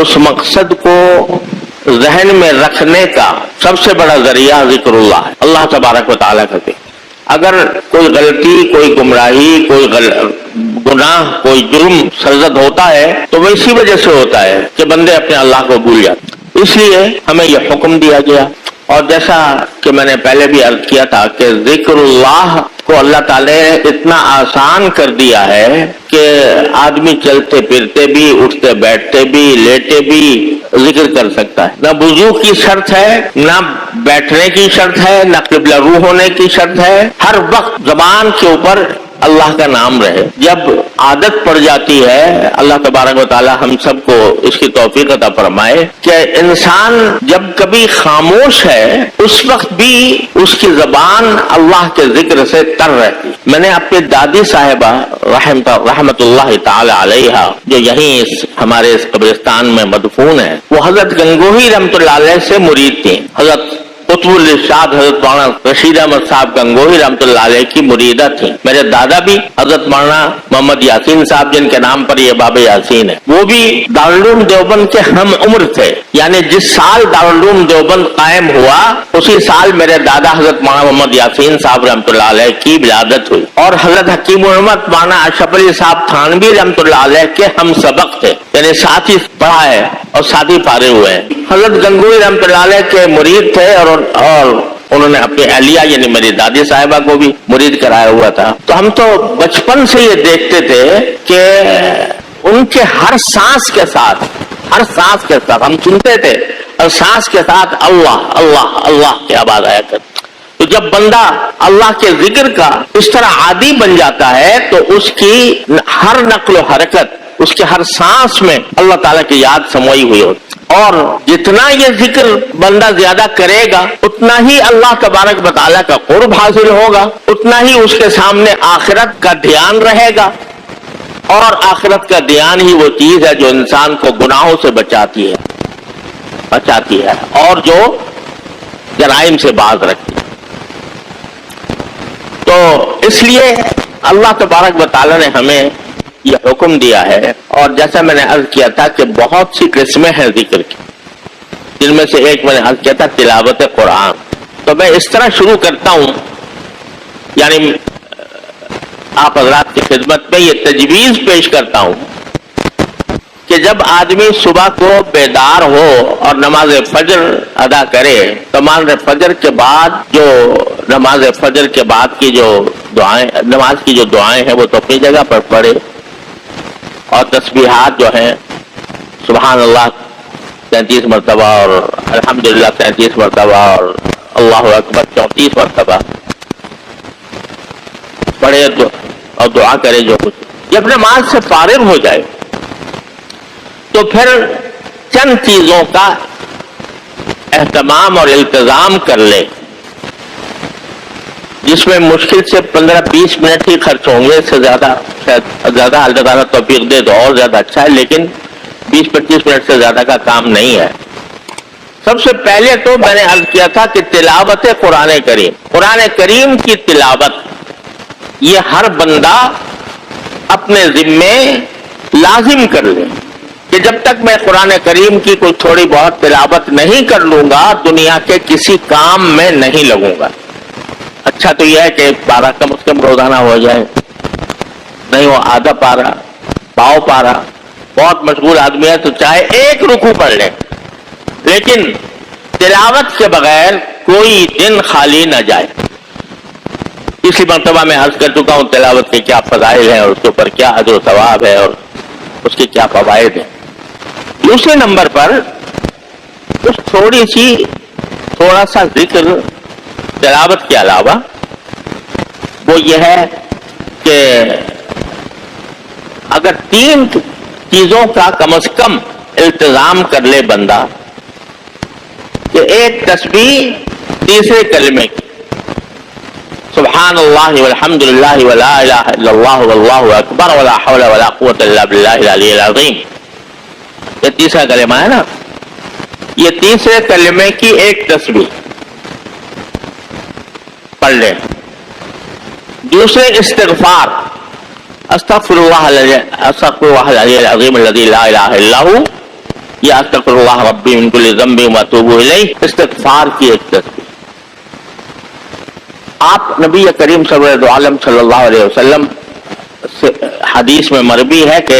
उस मकसद को जहन में रखने का सबसे बड़ा जरिया जिक्रुल्लाह है, अल्लाह तबारक व तआला का। अगर कोई गलती, कोई गुमराही, कोई गुनाह, कोई जुर्म सरजद होता है तो वो इसी वजह से होता है कि बंदे अपने अल्लाह को भूल जाते। इसलिए हमें यह हुक्म दिया गया। और जैसा कि मैंने पहले भी अर्ज किया था कि जिक्रुल्लाह को अल्लाह ताला ने इतना आसान कर दिया है कि आदमी चलते फिरते भी, उठते बैठते भी, लेटे भी जिक्र कर सकता है। ना वुजू की शर्त है, ना बैठने की शर्त है, ना किबला रू होने की शर्त है। हर वक्त जबान के ऊपर अल्लाह का नाम रहे। जब आदत पड़ जाती है, अल्लाह तबारक व तआला हम सबको इसकी तौफीक अता फरमाए कि इंसान जब कभी खामोश है उस वक्त भी उसकी जबान अल्लाह के जिक्र से तर रहती। मैंने अपनी दादी साहिबा रहमतुल्लाह ताला अलैहा, जो यहीं हमारे इस कब्रिस्तान में मदफून है, वो हजरत गंगोही रहमतुल्लाह अलैह से मुरीद थी। हजरत कुतुबुल इरशाद हजरत मौलाना रशीद अहमद साहब गंगोही रहमतुल्लाह अलैह की मुरीदा थी। मेरे दादा भी हजरत मौलाना मोहम्मद यासीन साहब, जिनके नाम पर ये बाब यासीन है, वो भी दारुल उलूम देवबंद के हम उम्र थे। यानी जिस साल दारुल उलूम देवबंद कायम हुआ उसी साल मेरे दादा हजरत मौलाना मोहम्मद यासीन साहब रहमतुल्लाह अलैह की विलादत हुई। और हजरत हकीम उम्मत मौलाना अशरफ अली साहब थानवी रहमतुल्लाह अलैह के हम सबक थे, यानी साथ ही पढ़ा है और साथ ही पारे हुए हैं। हजरत गंगोही रहमतुल्लाह अलैह के मुरीद थे और उन्होंने अपनी अहलिया यानी मेरी दादी साहिबा को भी मुरीद कराया हुआ था। तो हम तो बचपन से ये देखते थे कि उनके हर सांस के साथ हम सुनते थे और सांस के साथ अल्लाह अल्लाह अल्लाह की आवाज आया करती। तो जब बंदा अल्लाह के जिक्र का इस तरह आदी बन जाता है तो उसकी हर नक्ल हरकत, उसके हर सांस में अल्लाह ताला की याद समोई हुई होती। और जितना ये जिक्र बंदा ज्यादा करेगा उतना ही अल्लाह तबारक व तआला का कुर्ब हासिल होगा, उतना ही उसके सामने आखिरत का ध्यान रहेगा। और आखिरत का ध्यान ही वो चीज है जो इंसान को गुनाहों से बचाती है और जो जराइम से बाज रखती है। तो इसलिए अल्लाह तबारक व तआला ने हमें यह हुक्म दिया है। और जैसा मैंने अर्ज किया था कि बहुत सी किस्में हैं जिक्र की, जिनमें से एक मैंने अर्ज किया था तिलावत कुरान। तो मैं इस तरह शुरू करता हूं, यानी आप हजरात की खिदमत में ये तजवीज पेश करता हूं कि जब आदमी सुबह को बेदार हो और नमाज फजर अदा करे तो नमाज फजर के बाद जो नमाज फजर के बाद की जो दुआएं, नमाज की जो दुआएं हैं वो तो अपनी जगह पर पढ़े। और तस्बीहात जो हैं सुभान अल्लाह 33 मरतबा और अल्हम्दुलिल्लाह 33 मरतबा और अल्लाहु अकबर 34 मरतबा पढ़े और दुआ करे। जो कुछ जब नमाज से फारिग हो जाए तो फिर चंद चीजों का एहतमाम और इल्तिजाम कर ले, जिसमें मुश्किल से 15-20 मिनट ही खर्च होंगे, इससे ज्यादा शायद ज्यादा अल्लाह ताला तौफीक दे तो और ज्यादा अच्छा है, लेकिन 20-25 मिनट से ज्यादा का काम नहीं है। सबसे पहले तो मैंने अर्ज किया था कि तिलावत कुरान करीम की तिलावत ये हर बंदा अपने जिम्मे लाजिम कर ले कि जब तक मैं कुरान करीम की कोई थोड़ी बहुत तिलावत नहीं कर लूंगा दुनिया के किसी काम में नहीं लगूंगा। अच्छा तो यह है कि पारा कम से कम रोजाना हो जाए, नहीं हो आधा पारा, पाव पारा। बहुत मशगूल आदमी है तो चाहे एक रुकू पढ़ ले, लेकिन तिलावत के बगैर कोई दिन खाली न जाए। इसी मर्तबा में अर्ज कर चुका हूं तिलावत के क्या फजाइल है और उसके ऊपर क्या अजर सवाब है और उसके क्या फवाइद है। दूसरे नंबर पर कुछ थोड़ा सा जिक्र तिलावत के अलावा वो ये है कि अगर 3 चीजों का कम से कम इल्तिजाम कर ले बंदा कि एक तस्बीह तीसरे कलमे की सुभान अल्लाह वल्हम्दुलिल्लाह वला इलाहा इल्लल्लाह वल्लाहु अकबर वला हौला वला कुव्वता इल्ला बिल्लाहिल अलिय्यिल अज़ीम, ये तीसरा कलमा है ना। ये तीसरे कलमे की एक तस्बीह पढ़ ले। दूसरे इस्तिग़फ़ार अस्तग़फ़िरुल्लाह अल-अज़ीम अल्लज़ी ला इलाहा इल्ला हू या अस्तगफिरुल्लाह रब्बी मिन कुल्लि ज़ंबि व अतूबु इलैह इस्तिग़फ़ार की एक तस्बीह। आप नबी करीम सल्लल्लाहु अलैहि वसल्लम से हदीस में मरवी है कि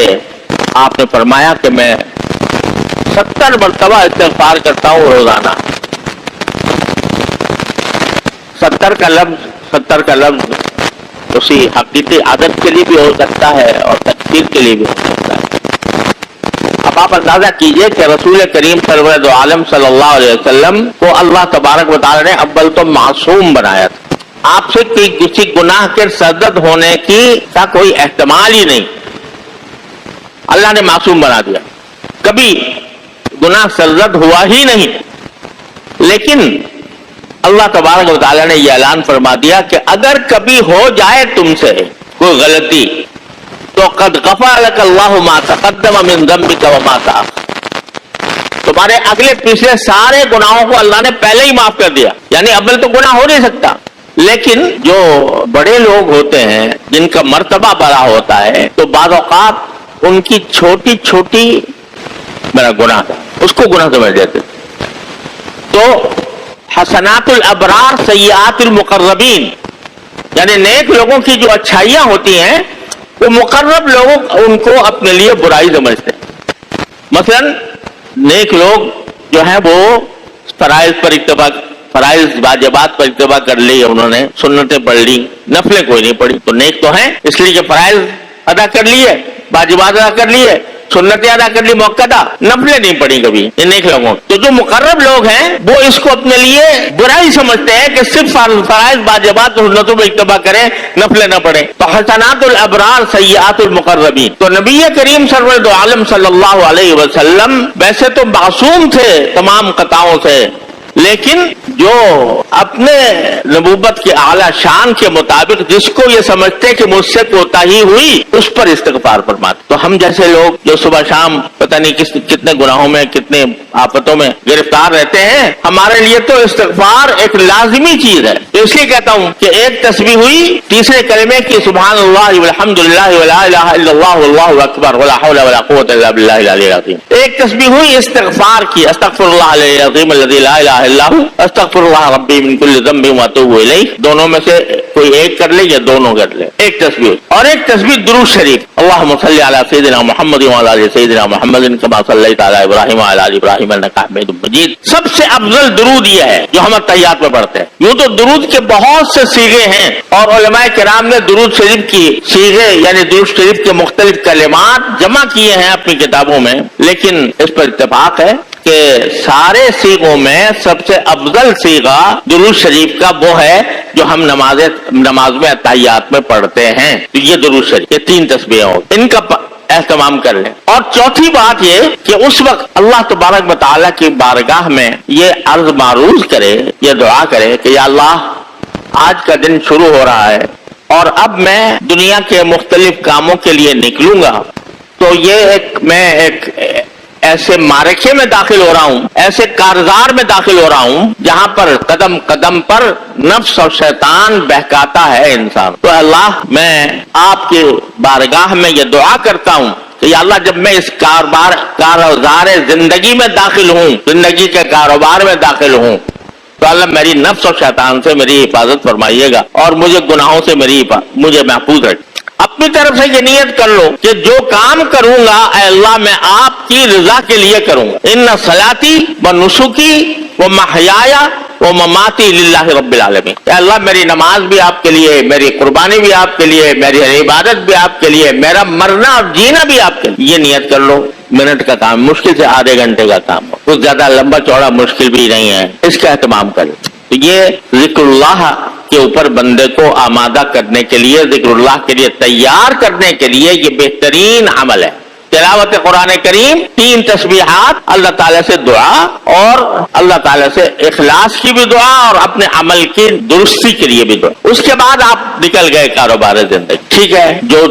आपने फरमाया कि मैं 70 मरतबा इस्तिग़फ़ार करता हूँ रोजाना। 70 का लफ्ज उसी हकीकी आदत के लिए भी हो सकता है और तकदीर के लिए भी हो सकता है। अब आप अंदाजा कीजिए कि रसूल करीम सल्लल्लाहु अलैहि वसल्लम को अल्लाह तबारक व तआला ने अव्वल तो मासूम बनाया था। आपसे किसी गुनाह के सरजद होने का कोई एहतमाल ही नहीं, अल्लाह ने मासूम बना दिया, कभी गुनाह सरजद हुआ ही नहीं। लेकिन अल्लाह तबारक व तआला ने यह ऐलान फरमा दिया कि अगर कभी हो जाए तुमसे कोई गलती तो क़द ग़फ़रा लका अल्लाहु मा तक़द्दम मिन ज़ंबिका व मा तअख़्ख़र, तुम्हारे अगले पिछले सारे गुनाहों को अल्लाह ने पहले ही माफ कर दिया। यानी अव्वल तो गुनाह हो नहीं सकता, लेकिन जो बड़े लोग होते हैं जिनका मर्तबा बड़ा होता है तो बाज़ औक़ात उनकी छोटी छोटी मेरा गुनाह था उसको गुनाह समझ देते। तो हसनातुल अबरार सय्यातुल मुक़र्रबीन, यानी नेक लोगों की जो अच्छाइयां होती हैं वो मुक़र्रब लोग उनको अपने लिए बुराई समझते हैं। मसलन नेक लोग जो हैं वो फराइज वाजिबात पर इत्तिबा कर ली, उन्होंने सुन्नतें पढ़ ली, नफलें कोई नहीं पढ़ी, तो नेक तो हैं इसलिए कि फराइज अदा कर लिए, वाजिबात अदा कर लिए, सुन्नतें अदा कर ली मुअक्कदा, नफलें नहीं पड़ी कभी इन नेक लोगों। तो जो मुकर्रब लोग हैं वो इसको अपने लिए बुराई समझते हैं कि सिर्फ फराइज वाजिबात सुन्नतों पर इत्तिबा करें, नफलें न पढ़ें। तो हसनातुल अबरार सय्यातुल मुकर्रबीन। तो नबी करीम सल्लल्लाहु अलैहि वसल्लम वैसे तो मासूम थे तमाम खताओं से, लेकिन जो अपने नबूवत के आला शान के मुताबिक जिसको ये समझते कि मुझसे कोताही हुई उस पर इस्तिग़फ़ार फरमाते। तो हम जैसे लोग जो सुबह शाम पता नहीं कितने गुनाहों में कितने आफतों में गिरफ्तार रहते हैं, हमारे लिए तो इस्तिग़फ़ार एक लाजिमी चीज है। तो इसलिए कहता हूँ कि एक तस्बीह हुई तीसरे कलमे की सुब्हानल्लाह वल्हम्दुलिल्लाह वला इलाहा इल्लल्लाह वल्लाहु अकबर वला हौला वला कुव्वता इल्ला बिल्लाहिल अलिय्यिल अज़ीम। एक तस्बीह हुई इस्तिग़फ़ार की, अस्तग़फिरुल्लाह अल-अज़ीम अल्लज़ी ला इलाहा इल्ला हु अस्तग़फिरुल्लाह रब्बी मिन कुल्लि ज़ंबि व अतूबु इलैह। दोनों में से कोई एक कर ले या दोनों कर ले, एक तस्बीह। और एक तस्बीह दुरूद शरीफ, अल्लाहुम्मा सल्लि अला सय्यिदिना मुहम्मद व अला आलि सय्यिदिना मुहम्मद कमा सल्लैता अला इब्राहीम व अला आलि इब्राहीम इन्नका हमीदुम मजीद। सबसे अफजल दुरूद यह है जो हम तहियात में पढ़ते हैं। यूं तो दुरूद के बहुत से सीगे हैं और उलमाए किराम ने दुरूद शरीफ की सीगे यानी दुरूद शरीफ के मुख्तलिफ कलिमात जमा किए हैं अपनी किताबों में, लेकिन इस पर इत्तेफाक है कि सारे सीगों में सबसे अफजल सीगा दुरूद शरीफ का वो है जो हम नमाज में अत्तहियात में पढ़ते हैं। तो ये दुरूद शरीफ, ये 3 तस्बीहें हो, इनका एहतमाम कर लें। और चौथी बात ये कि उस वक्त अल्लाह तबारक व तआला की बारगाह में ये अर्ज मारूज करे, ये दुआ करे कि या अल्लाह आज का दिन शुरू हो रहा है और अब मैं दुनिया के मुख्तलिफ कामों के लिए निकलूंगा, तो ये मैं एक ऐसे मारखे में दाखिल हो रहा हूं, ऐसे कारजार में दाखिल हो रहा हूं जहां पर कदम कदम पर नफ्स और शैतान बहकाता है इंसान। तो अल्लाह मैं आपके बारगाह में ये दुआ करता हूं कि या अल्लाह जब मैं इस कारजार जिंदगी में दाखिल हूं, जिंदगी के कारोबार में दाखिल हूं, तो अल्लाह मेरी नफ्स और शैतान से मेरी हिफाजत फरमाइएगा और मुझे गुनाहों से मुझे महफूज रख। अपनी तरफ से ये नियत कर लो कि जो काम करूंगा अल्लाह मैं आपकी रजा के लिए करूंगा। इन्ना सलाती व नुसुकी व महयाया व ममाती लिल्लाहि रब्बिल आलमीन। अल्लाह मेरी नमाज भी आपके लिए, मेरी कुर्बानी भी आपके लिए, मेरी इबादत भी आपके लिए, मेरा मरना और जीना भी आपके लिए। ये नियत कर लो। मिनट का काम, मुश्किल से आधे घंटे का काम हो, कुछ ज्यादा लंबा चौड़ा मुश्किल भी नहीं है, इसका एहतमाम करें। तो ये जिक्रुल्लाह के ऊपर बंदे को आमादा करने के लिए, जिक्रुल्लाह के लिए तैयार करने के लिए ये बेहतरीन अमल है। तिलावत कुरान करीम, 3 तस्बीहात, अल्लाह ताला से दुआ और अल्लाह ताला से इखलास की भी दुआ और अपने अमल की दुरुस्ती के लिए भी दुआ। उसके बाद आप निकल गए कारोबार जिंदगी। ठीक है, जो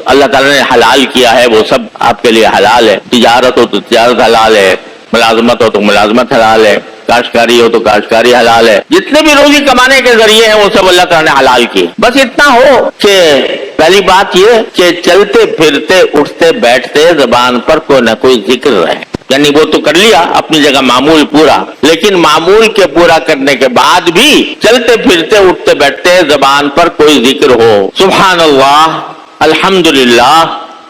अल्लाह ताला ने हलाल किया है वो सब आपके लिए हलाल है। तिजारत हो तो तिजारत हलाल है, मुलाजमत हो तो मुलाजमत हलाल है, काश्तकारी हो तो काश्तकारी हलाल है। जितने भी रोजी कमाने के जरिए हैं वो सब अल्लाह ताला ने हलाल किए। बस इतना हो कि पहली बात ये कि चलते फिरते उठते बैठते जबान पर कोई न कोई जिक्र रहे। यानी वो तो कर लिया अपनी जगह मामूल पूरा, लेकिन मामूल के पूरा करने के बाद भी चलते फिरते उठते बैठते जबान पर कोई जिक्र हो, सुभान अल्लाह, अल्हम्दुलिल्लाह,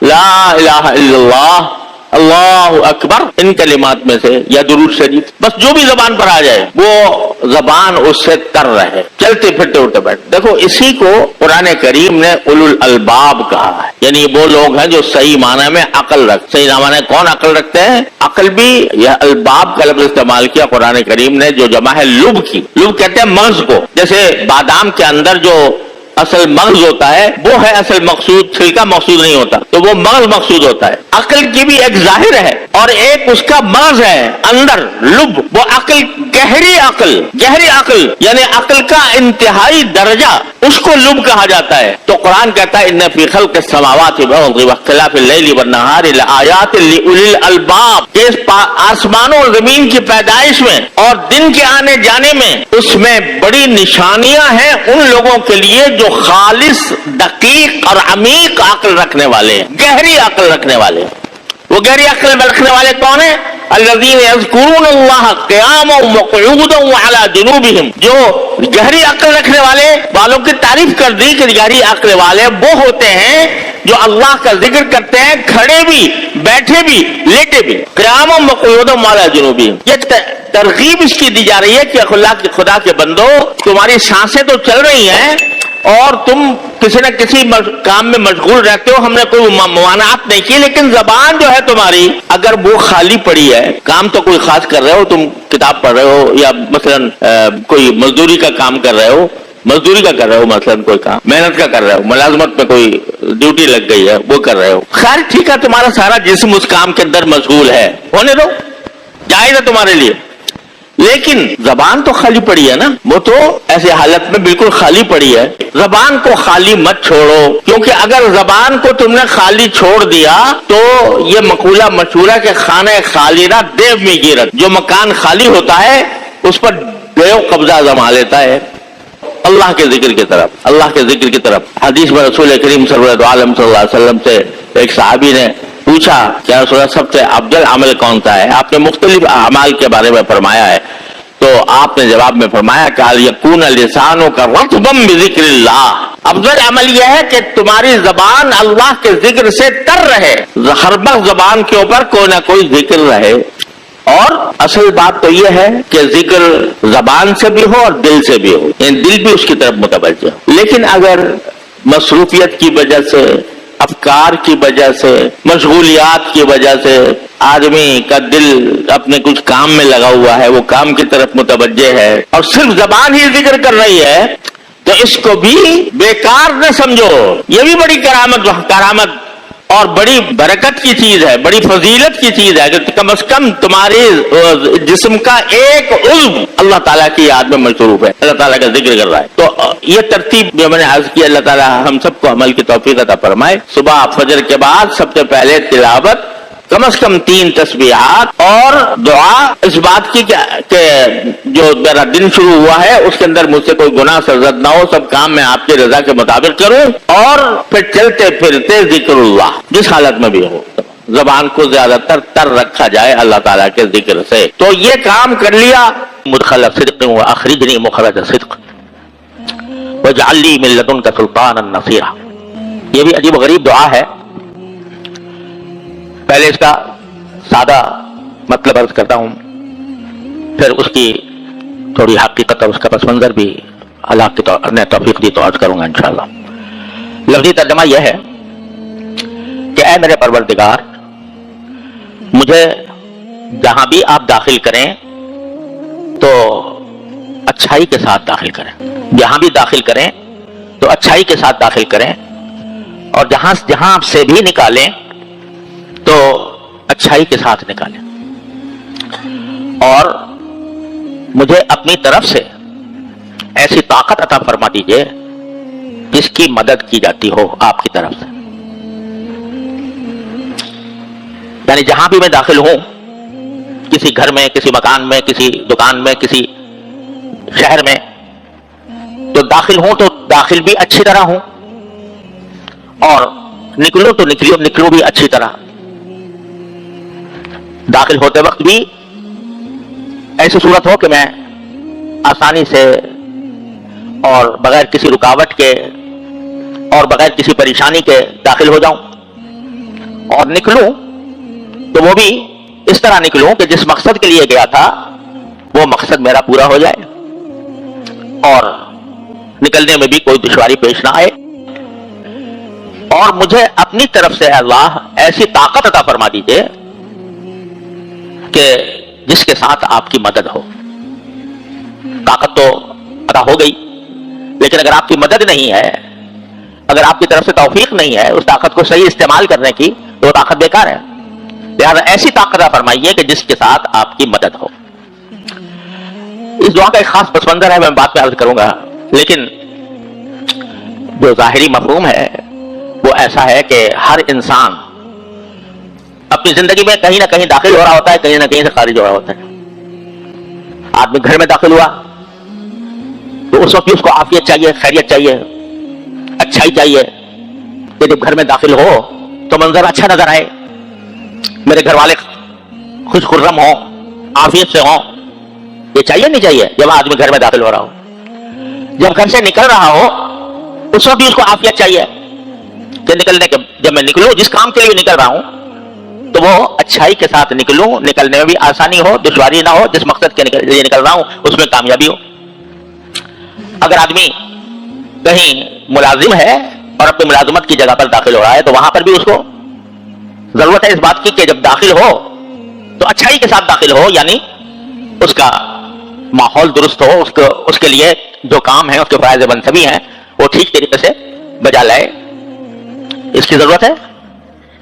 ला इलाहा इल्लल्लाह, अल्लाहु अकबर, इन कलिमात में से या दुरूद शरीफ, बस जो भी जबान पर आ जाए वो जबान उससे तर रहे, चलते फिरते उठते बैठते। देखो इसी को कुरान करीम ने उलुल अलबाब कहा है, यानी वो लोग हैं जो सही माना में अकल रख, सही माना कौन अकल रखते हैं? अकल भी, यह अलबाब का लफ्ज इस्तेमाल किया कुरान करीम ने, जो जमा है लुब की। लुब कहते हैं मगज को, जैसे बादाम के अंदर जो असल मगज होता है वो है असल मकसूद, छिलका मकसूद नहीं होता, तो वो मगज मकसूद होता है। अकल की भी एक जाहिर है और एक उसका मगज है अंदर लुब, वो अकल गहरी अकल यानी अकल का इंतहाई दर्जा, उसको लुब कहा जाता है। तो कुरान कहता है इन्ना फी खल्क़ि समावाति वल अर्ज़ि वख्तिलाफ़िल लैली वन नहारि लआयातिन लिउलिल अलबाब, इस आसमानों और जमीन की पैदाइश में और दिन के आने जाने में उसमें बड़ी निशानियां हैं उन लोगों के लिए जो खालिस, दकीक और अमीक अक्ल रखने वाले, गहरी अक्ल रखने वाले। वो गहरी अक्ल रखने वाले कौन है? अल्लज़ीन यज़कुरूनल्लाह क़ियामन व क़ुऊदन व अला जुनूबिहिम, जो गहरी अक्ल रखने वालों की तारीफ कर दी कि गहरी अक्ल वाले वो होते हैं जो अल्लाह का जिक्र करते हैं खड़े भी, बैठे भी, लेटे भी। क़ियामन व क़ुऊदन व अला जुनूबिहिम, ये तरगीब इसकी दी जा रही है कि खुदा के बंदो, तुम्हारी सांसें तो चल रही हैं और तुम किसी न किसी काम में मशगूल रहते हो, हमने कोई ममानात नहीं की, लेकिन जबान जो है तुम्हारी अगर वो खाली पड़ी है, काम तो कोई खास कर रहे हो, तुम किताब पढ़ रहे हो या मसलन कोई मजदूरी का काम कर रहे हो, मसलन कोई काम मेहनत का कर रहे हो, मुलाजमत में कोई ड्यूटी लग गई है वो कर रहे हो, खैर ठीक है, तुम्हारा सारा जिस्म उस काम के अंदर मशगूल है, होने दो, जायज है तुम्हारे लिए, लेकिन जबान तो खाली पड़ी है ना, वो तो ऐसे हालत में बिल्कुल खाली पड़ी है। जबान को खाली मत छोड़ो, क्योंकि अगर जबान को तुमने खाली छोड़ दिया तो ये मकूला मशहूरा के खाने खाली ना देव में गिरत, जो मकान खाली होता है उस पर देव कब्जा जमा लेता है। अल्लाह के जिक्र की तरफ हदीस में रसूल करीम सल्लल्लाहु अलैहि वसल्लम से एक सहाबी ने पूछा क्या रसूल सबसे अफजल अमल कौन सा है? आपने मुख्तलिफ अमाल के बारे में फरमाया है, तो आपने जवाब में फरमाया कि यकून लिसानो का रत्बम बिज़िक्रिल्लाह, अफजल अमल यह है कि तुम्हारी जबान अल्लाह के जिक्र से तर रहे, हर वक्त जबान के ऊपर कोई ना कोई जिक्र रहे। और असल बात तो यह है कि जिक्र जबान से भी हो और दिल से भी हो, यानी दिल भी उसकी तरफ मुतवज्जह हो। लेकिन अगर मसरूफियत की वजह से, अफकार की वजह से, मशगूलियात की वजह से आदमी का दिल अपने कुछ काम में लगा हुआ है, वो काम की तरफ मुतवज्जह है और सिर्फ जबान ही जिक्र कर रही है, तो इसको भी बेकार न समझो। ये भी बड़ी करामत और बड़ी बरकत की चीज है, बड़ी फजीलत की चीज है कि कम से कम तुम्हारे जिस्म का एक उज़्व अल्लाह ताला की याद में मशरूफ है, अल्लाह ताला का जिक्र कर रहा है। तो ये तरतीब जो मैंने अर्ज की, अल्लाह ताला हम सबको अमल की तौफीक अता फरमाए। सुबह फजर के बाद सबसे पहले तिलावत, कम से कम 3 तस्बीहात और दुआ इस बात की कि जो मेरा दिन शुरू हुआ है उसके अंदर मुझसे कोई गुनाह सरजद ना हो, सब काम मैं आपकी रजा के मुताबिक करूं, और फिर चलते फिरते जिक्रुल्लाह जिस हालत में भी हो, जबान को ज्यादातर तर रखा जाए अल्लाह ताला के जिक्र से। तो ये काम कर लिया, मुदखल सिद्क़ व अखरिजनी मुखरज सिद्क़ वजअलनी मिन लदुनका सुल्तानन नसीरा। ये भी अजीब गरीब दुआ है। पहले इसका सादा मतलब अर्ज करता हूं, फिर उसकी थोड़ी हकीकत और उसका पस मंजर भी अल्लाह की ने तौफीक दी तो अर्ज करूंगा इंशाअल्लाह। लफ्ज़ी तर्जुमा यह है कि ऐ मेरे परवरदिगार, मुझे जहां भी आप दाखिल करें तो अच्छाई के साथ दाखिल करें, जहां भी दाखिल करें तो अच्छाई के साथ दाखिल करें, और जहां से भी निकालें तो अच्छाई के साथ निकालें, और मुझे अपनी तरफ से ऐसी ताकत अता फरमा दीजिए जिसकी मदद की जाती हो आपकी तरफ से। यानी जहां भी मैं दाखिल हूं, किसी घर में, किसी मकान में, किसी दुकान में, किसी शहर में, तो दाखिल हूं तो दाखिल भी अच्छी तरह हूं, और निकलो तो निकलो भी अच्छी तरह। داخل ہوتے وقت بھی ایسی صورت ہو کہ میں آسانی سے اور بغیر کسی رکاوٹ کے اور بغیر کسی پریشانی کے داخل ہو جاؤں، اور نکلوں تو وہ بھی اس طرح نکلوں کہ جس مقصد کے لیے گیا تھا وہ مقصد میرا پورا ہو جائے اور نکلنے میں بھی کوئی دشواری پیش نہ آئے. اور مجھے اپنی طرف سے اللہ ایسی طاقت عطا فرما دیجئے کہ جس کے ساتھ آپ کی مدد ہو. طاقت تو عطا ہو گئی، لیکن اگر آپ کی مدد نہیں ہے، اگر آپ کی طرف سے توفیق نہیں ہے اس طاقت کو صحیح استعمال کرنے کی، تو وہ طاقت بیکار ہے. لہذا ایسی طاقت عطا فرمائیے کہ جس کے ساتھ آپ کی مدد ہو. اس دعا کا ایک خاص پس منظر ہے، میں بات میں عرض کروں گا، لیکن جو ظاہری مفہوم ہے وہ ایسا ہے کہ ہر انسان اپنی زندگی میں کہیں نہ کہیں داخل ہو رہا ہوتا ہے، کہیں نہ کہیں سے خارج ہو رہا ہوتا ہے. آدمی گھر میں داخل ہوا تو اس وقت بھی اس کو عافیت چاہیے، خیریت چاہیے، اچھائی چاہیے کہ جب گھر میں داخل ہو تو منظر اچھا نظر آئے، میرے گھر والے خوش خرم ہوں، عافیت سے ہوں. یہ چاہیے نہیں چاہیے جب آدمی گھر میں داخل ہو رہا ہو؟ جب گھر سے نکل رہا ہو اس وقت بھی اس کو عافیت چاہیے کہ نکلنے کے جب میں نکلوں، جس کام کے لیے نکل رہا ہوں تو وہ اچھائی کے ساتھ نکلوں، نکلنے میں بھی آسانی ہو، دشواری نہ ہو، جس مقصد کے لیے نکل رہا ہوں اس میں کامیابی ہو. اگر آدمی کہیں ملازم ہے اور اپنی ملازمت کی جگہ پر داخل ہو رہا ہے تو وہاں پر بھی اس کو ضرورت ہے اس بات کی کہ جب داخل ہو تو اچھائی کے ساتھ داخل ہو، یعنی اس کا ماحول درست ہو، اس کے لیے جو کام ہے، اس کے فرائض منصبی ہیں وہ ٹھیک طریقے سے بجا لائے. اس کی ضرورت ہے.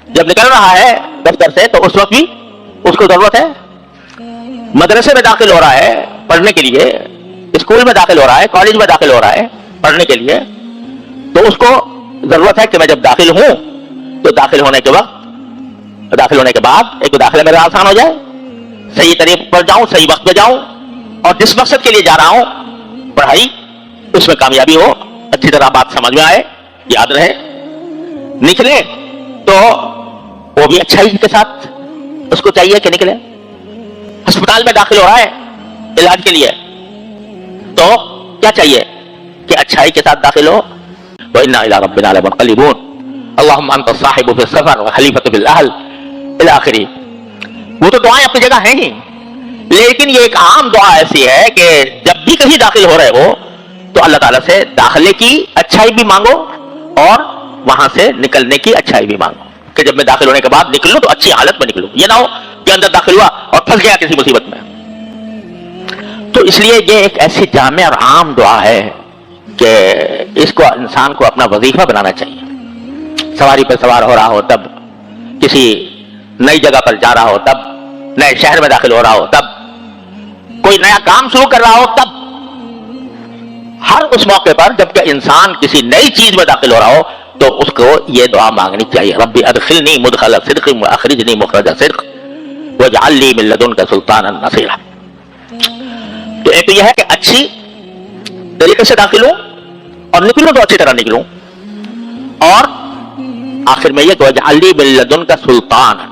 جب نکل رہا ہے دفتر سے تو اس وقت بھی اس کو ضرورت ہے. مدرسے میں داخل ہو رہا ہے پڑھنے کے لیے، اسکول میں داخل ہو رہا ہے، کالج میں داخل ہو رہا ہے پڑھنے کے لیے، تو اس کو ضرورت ہے کہ میں جب داخل ہوں تو داخل ہونے کے بعد ایک داخلہ میرا آسان ہو جائے، صحیح طریقے پر جاؤں، صحیح وقت پہ جاؤں، اور جس مقصد کے لیے جا رہا ہوں پڑھائی، اس میں کامیابی ہو، اچھی طرح بات سمجھ میں آئے، یاد رہے. نکلے تو وہ بھی اچھائی کے ساتھ اس کو چاہیے کہ نکلے. ہسپتال میں داخل ہو رہا ہے علاج کے لیے تو کیا چاہیے کہ اچھائی کے ساتھ داخل ہو. وَإِنَّا إِلَىٰ رَبِّنَا لَمُنْقَلِبُونَ اللهم انت الصاحب في السفر وخلیفۃ في الاهل الى آخری. وہ تو دعائیں اپنی جگہ ہیں ہی، لیکن یہ ایک عام دعا ایسی ہے کہ جب بھی کہیں داخل ہو رہے ہو تو اللہ تعالیٰ سے داخلے کی اچھائی بھی مانگو اور وہاں سے نکلنے کی اچھائی بھی مانگو کہ جب میں داخل ہونے کے بعد نکلوں تو اچھی حالت میں نکلوں. یہ نہ ہو کہ اندر داخل ہوا اور پھنس گیا کسی مصیبت میں. تو اس لیے یہ ایک ایسی جامع اور عام دعا ہے کہ اس کو انسان کو اپنا وظیفہ بنانا چاہیے. سواری پر سوار ہو رہا ہو تب، کسی نئی جگہ پر جا رہا ہو تب، نئے شہر میں داخل ہو رہا ہو تب، کوئی نیا کام شروع کر رہا ہو تب، ہر اس موقع پر جب کہ انسان کسی نئی چیز میں داخل ہو رہا ہو تو اس کو یہ دعا مانگنی چاہیے. ربی ادخلنی مدخل صدق واخرجنی مخرج صدق واجعل لی من لدنک سلطانا نصیرا. تو ایک تو یہ ہے کہ اچھی طریقے سے داخل ہوں اور نکلوں تو اچھی طرح نکلوں، اور آخر میں یہ کہ واجعل لی من لدنک سلطانا،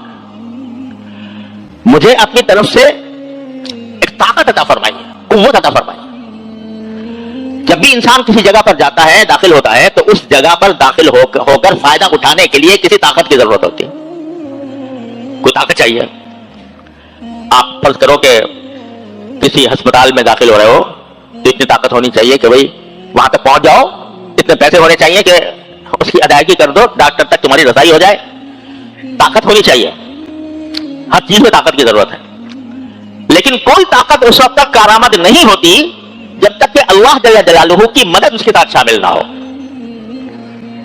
مجھے اپنی طرف سے ایک طاقت عطا فرمائیے، قوت عطا فرمائیے. جب بھی انسان کسی جگہ پر جاتا ہے، داخل ہوتا ہے، تو اس جگہ پر داخل ہو کر فائدہ اٹھانے کے لیے کسی طاقت کی ضرورت ہوتی ہے، کوئی طاقت چاہیے. آپ فرض کرو کہ کسی ہسپتال میں داخل ہو رہے ہو تو اتنی طاقت ہونی چاہیے کہ بھائی وہاں تک پہنچ جاؤ، اتنے پیسے ہونے چاہیے کہ اس کی ادائیگی کر دو، ڈاکٹر تک تمہاری رسائی ہو جائے. طاقت ہونی چاہیے، ہر چیز میں طاقت کی ضرورت ہے. لیکن کوئی طاقت اس وقت تک کارآمد نہیں ہوتی جب تک کہ اللہ جل جلالہ کی مدد اس کے ساتھ شامل نہ ہو.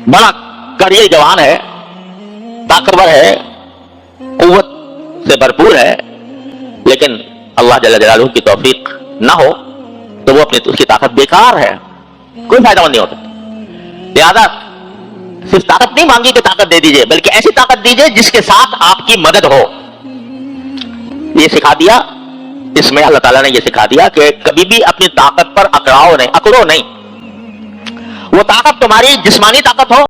بڑا کڑی جوان ہے، طاقتور ہے، قوت سے بھرپور ہے، لیکن اللہ جل جلالہ کی توفیق نہ ہو تو وہ اس کی طاقت بیکار ہے، کوئی فائدہ مند نہیں ہوتا. لہذا صرف طاقت نہیں مانگی کہ طاقت دے دیجئے، بلکہ ایسی طاقت دیجئے جس کے ساتھ آپ کی مدد ہو. یہ سکھا دیا اس میں، اللہ تعالیٰ نے یہ سکھا دیا کہ کبھی بھی اپنی طاقت پر اکڑو نہیں. وہ طاقت تمہاری جسمانی طاقت ہو